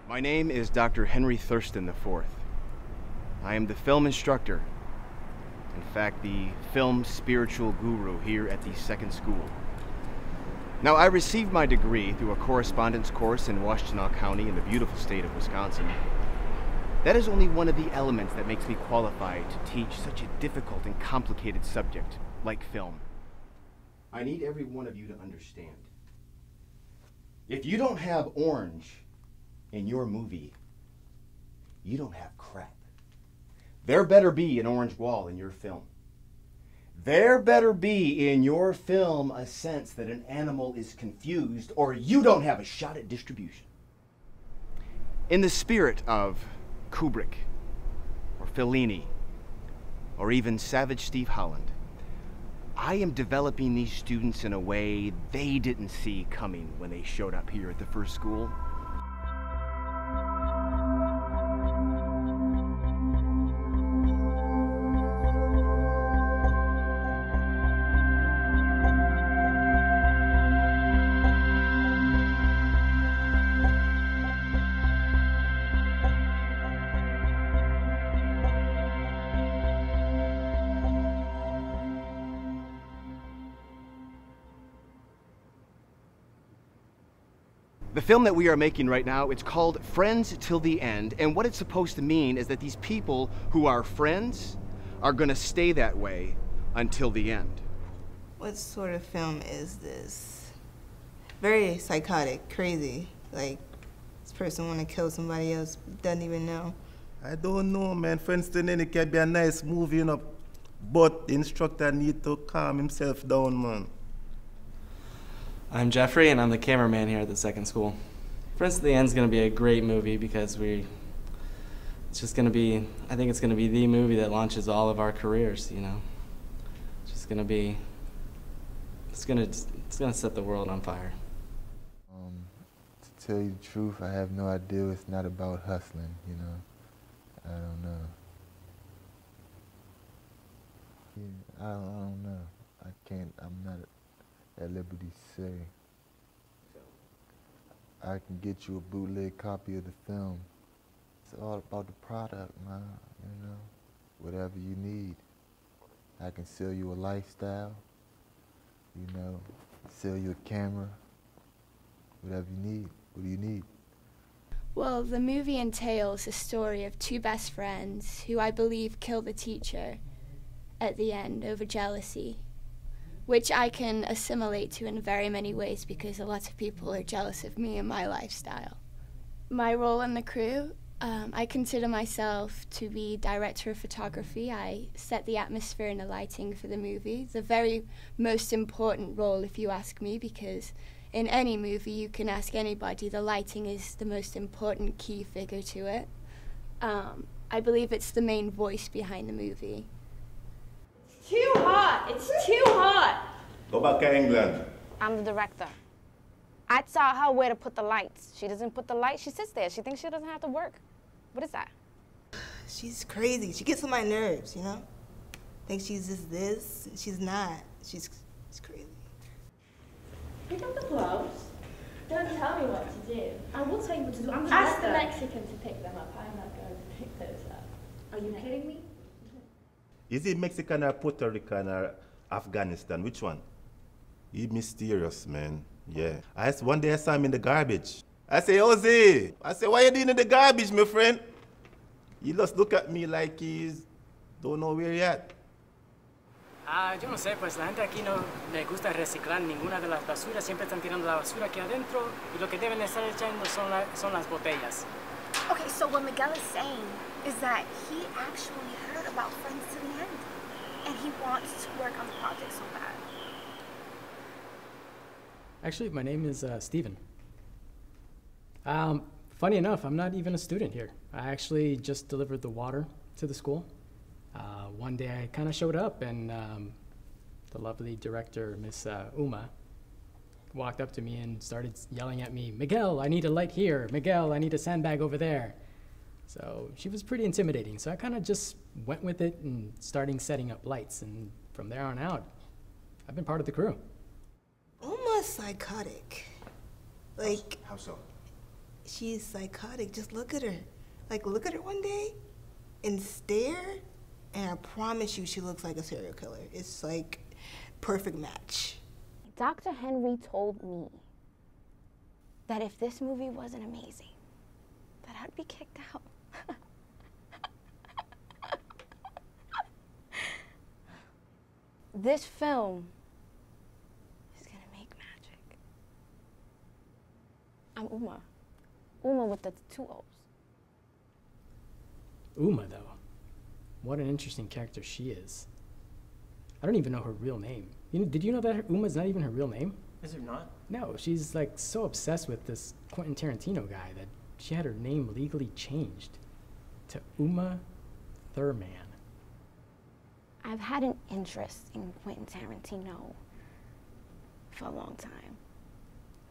My name is Dr. Henry Thurston IV. I am the film instructor. In fact, the film spiritual guru here at the second school. Now, I received my degree through a correspondence course in Washtenaw County in the beautiful state of Wisconsin. That is only one of the elements that makes me qualified to teach such a difficult and complicated subject like film. I need every one of you to understand. If you don't have orange in your movie, you don't have crap. There better be an orange wall in your film. There better be in your film a sense that an animal is confused, or you don't have a shot at distribution. In the spirit of Kubrick, or Fellini, or even Savage Steve Holland, I am developing these students in a way they didn't see coming when they showed up here at the first school. The film that we are making right now, it's called Friends Till the End, and what it's supposed to mean is that these people who are friends are gonna stay that way until the end. What sort of film is this? Very psychotic, crazy. Like, this person wanna kill somebody else, doesn't even know. I don't know, man. Friends Till the End, it can be a nice movie, you know, but the instructor need to calm himself down, man. I'm Jeffrey, and I'm the cameraman here at the second school. Friends to the End is going to be a great movie because it's just going to be, I think it's going to be the movie that launches all of our careers, you know. It's just going to be, it's going to set the world on fire. To tell you the truth, I have no idea. It's not about hustling, you know. I don't know. Yeah, I don't know. I'm not at liberty to say. I can get you a bootleg copy of the film. It's all about the product, man, you know. Whatever you need. I can sell you a lifestyle, you know, sell you a camera, whatever you need. What do you need? Well, the movie entails a story of two best friends who I believe kill the teacher at the end over jealousy, which I can assimilate to in very many ways because a lot of people are jealous of me and my lifestyle. My role in the crew, I consider myself to be director of photography. I set the atmosphere and the lighting for the movie. The very most important role, if you ask me, because in any movie you can ask anybody, the lighting is the most important key figure to it. I believe it's the main voice behind the movie. Too hot! It's too hot! Go back to England. I'm the director. I taught her where to put the lights. She doesn't put the lights, she sits there. She thinks she doesn't have to work. What is that? She's crazy. She gets on my nerves, you know? Thinks she's just this, and she's not. She's crazy. Pick up the gloves. Don't tell me what to do. I will tell you what to do. I'm Ask the Mexican to pick them up. I'm not going to pick those up. Are you kidding me? Is it Mexican or Puerto Rican or Afghanistan? Which one? He mysterious, man. Yeah. One day I saw him in the garbage. I say, Jose, why you doing in the garbage, my friend? He just look at me like he's don't know where he at. Yo no sé, pues la gente aquí no le gusta reciclar ninguna de las basuras, siempre están tirando la basura aquí adentro y lo que deben estar echando son las botellas. Okay, so what Miguel is saying is that he actually heard about Friends to the End, and he wants to work on the project so bad. Actually, my name is Steven. Funny enough, I'm not even a student here. I actually just delivered the water to the school. One day I kind of showed up and the lovely director, Miss Uma, walked up to me and started yelling at me, Miguel, I need a light here. Miguel, I need a sandbag over there. So she was pretty intimidating. So I kind of just went with it and starting setting up lights. And from there on out, I've been part of the crew. Almost psychotic. Like, how so? she's psychotic. Just look at her. Like, look at her one day and stare, and I promise you she looks like a serial killer. It's like perfect match. Dr. Henry told me that if this movie wasn't amazing, that I'd be kicked out. This film is gonna make magic. I'm Uma. Uma with the 2 O's. Uma, though. What an interesting character she is. I don't even know her real name. Did you know that Uma's not even her real name? Is it not? No, she's like so obsessed with this Quentin Tarantino guy that she had her name legally changed to Uma Thurman. I've had an interest in Quentin Tarantino for a long time.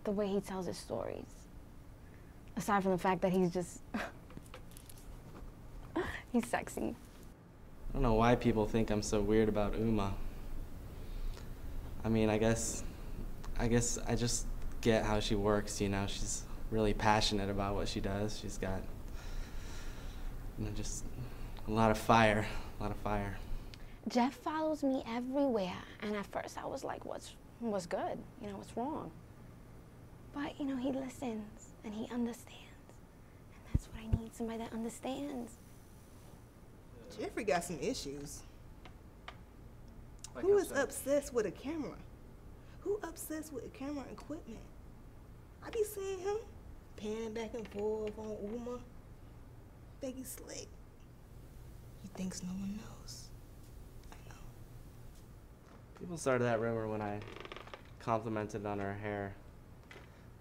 The way he tells his stories. Aside from the fact that he's just, he's sexy. I don't know why people think I'm so weird about Uma. I mean, I guess I just get how she works, you know. She's really passionate about what she does. She's got, you know, just a lot of fire, Jeff follows me everywhere, and at first I was like, what's good? You know, what's wrong? But, you know, he listens, and he understands. And that's what I need, somebody that understands. Jeffrey got some issues. Like Who is obsessed with a camera? Who obsessed with camera equipment? I be seeing him panning back and forth on Uma. Think he's slick. He thinks no one knows. I know. People started that rumor when I complimented on her hair,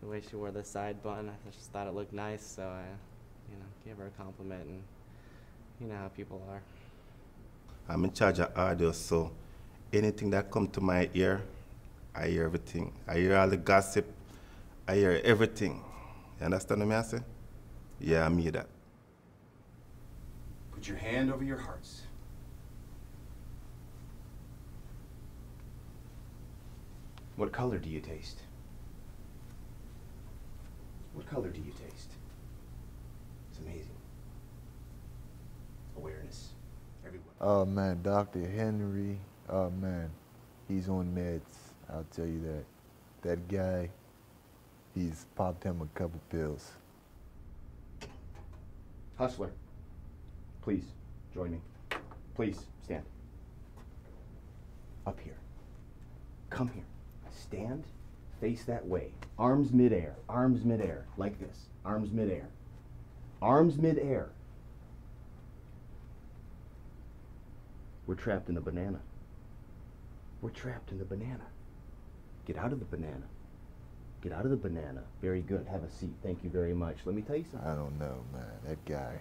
the way she wore the side bun. I just thought it looked nice, so I, you know, gave her a compliment, and you know how people are. I'm in charge of audio, so anything that comes to my ear, I hear everything. I hear all the gossip. I hear everything. You understand what I say? Yeah, I mean that. Put your hand over your hearts. What color do you taste? What color do you taste? It's amazing. Awareness. Everywhere. Oh man, Dr. Henry, oh man, he's on meds, I'll tell you that. That guy, he's popped him a couple pills. Hustler, please join me. Please stand. Up here. Come here. Stand, face that way. Arms midair, like this. Arms midair. Arms midair. We're trapped in a banana. We're trapped in the banana. Get out of the banana. Get out of the banana. Very good. Have a seat. Thank you very much. Let me tell you something. I don't know, man. That guy,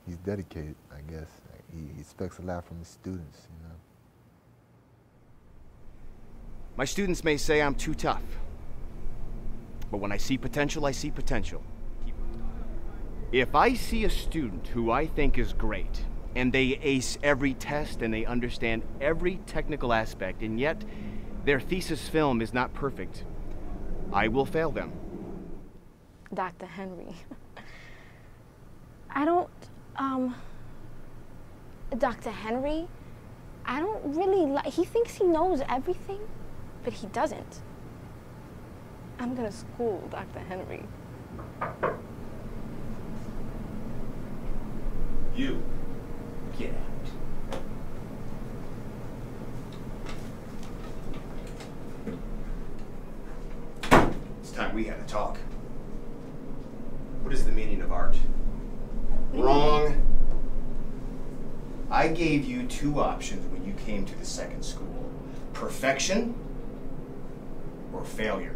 he's dedicated, I guess. He expects a lot from his students, you know. My students may say I'm too tough. But when I see potential, I see potential. If I see a student who I think is great, and they ace every test and they understand every technical aspect, and yet their thesis film is not perfect, I will fail them. Dr. Henry. I don't, Dr. Henry, I don't really like, he thinks he knows everything, but he doesn't. I'm gonna school Dr. Henry. You get out. It's time we had a talk. What is the meaning of art? Wrong. I gave you two options when you came to the second school. Perfection or failure.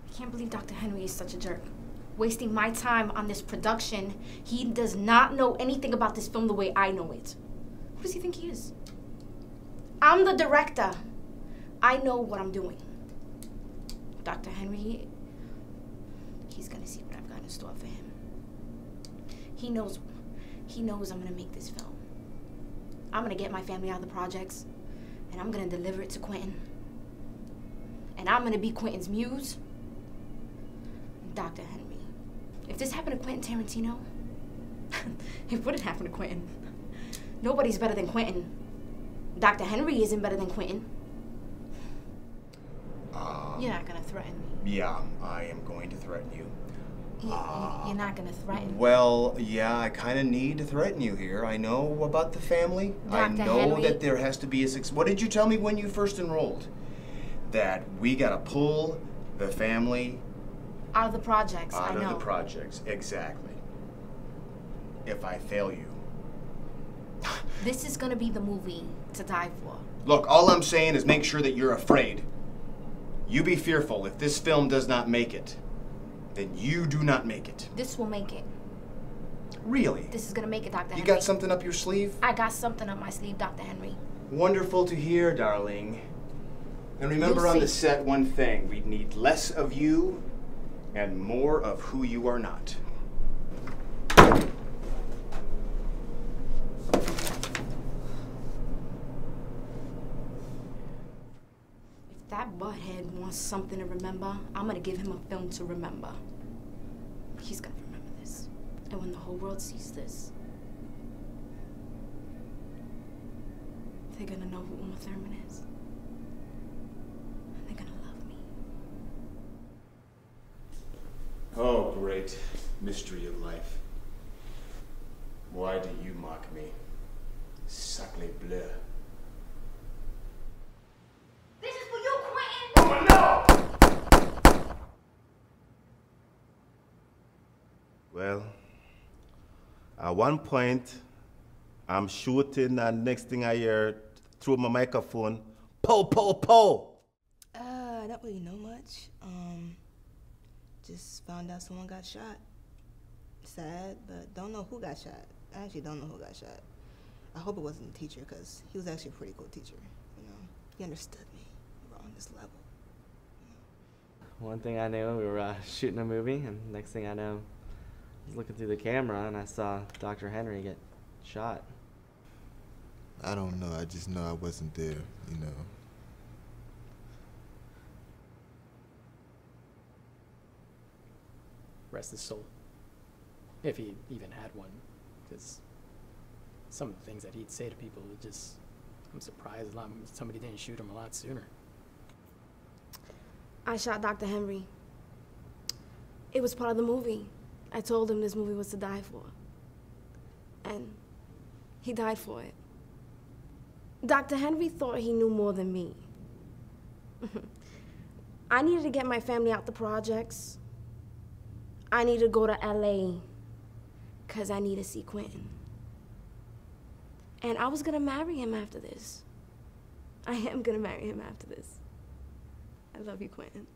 I can't believe Dr. Henry is such a jerk. Wasting my time on this production. He does not know anything about this film the way I know it. Who does he think he is? I'm the director. I know what I'm doing. Dr. Henry, he's gonna see what I've got in store for him. He knows I'm gonna make this film. I'm gonna get my family out of the projects, and I'm gonna deliver it to Quentin. And I'm gonna be Quentin's muse. Dr. Henry, If this happened to Quentin Tarantino, it wouldn't happen to Quentin. Nobody's better than Quentin. Dr. Henry isn't better than Quentin. You're not gonna threaten me. Yeah, I am going to threaten you. You're not gonna threaten me. Well, yeah, I kind of need to threaten you here. I know about the family. I Dr. know Henry. that there has to be a success. What did you tell me when you first enrolled? That we gotta pull the family Out of the projects, I out know. of the projects. Exactly. If I fail you. This is gonna be the movie to die for. Look, all I'm saying is make sure that you're afraid. You be fearful. If this film does not make it, then you do not make it. This will make it. Really? This is gonna make it, Dr. Henry. You got something up your sleeve? I got something up my sleeve, Dr. Henry. Wonderful to hear, darling. And remember You'll on the see. set one thing. We need less of you and more of who you are not. If that butthead wants something to remember, I'm gonna give him a film to remember. He's gonna remember this. And when the whole world sees this, they're gonna know who Uma Thurman is. And they're gonna love me. Oh, great mystery of life. Why do you mock me? Sacre bleu. This is for you, Quentin! Oh, no! Well, at one point, I'm shooting, and next thing I hear through my microphone, pow, pow, pow. I don't really know much. Just found out someone got shot. Sad, but don't know who got shot. I actually don't know who got shot. I hope it wasn't the teacher, because he was actually a pretty cool teacher. You know, he understood me. We were on this level. One thing I knew, we were shooting a movie, and next thing I know, I was looking through the camera and I saw Dr. Henry get shot. I don't know. I just know I wasn't there, you know. Rest his soul. If he even had one. Because some of the things that he'd say to people would just, I'm surprised somebody didn't shoot him a lot sooner. I shot Dr. Henry. It was part of the movie. I told him this movie was to die for. And he died for it. Dr. Henry thought he knew more than me. I needed to get my family out the projects. I needed to go to LA because I need to see Quentin. And I was gonna marry him after this. I am gonna marry him after this. I love you, Quentin.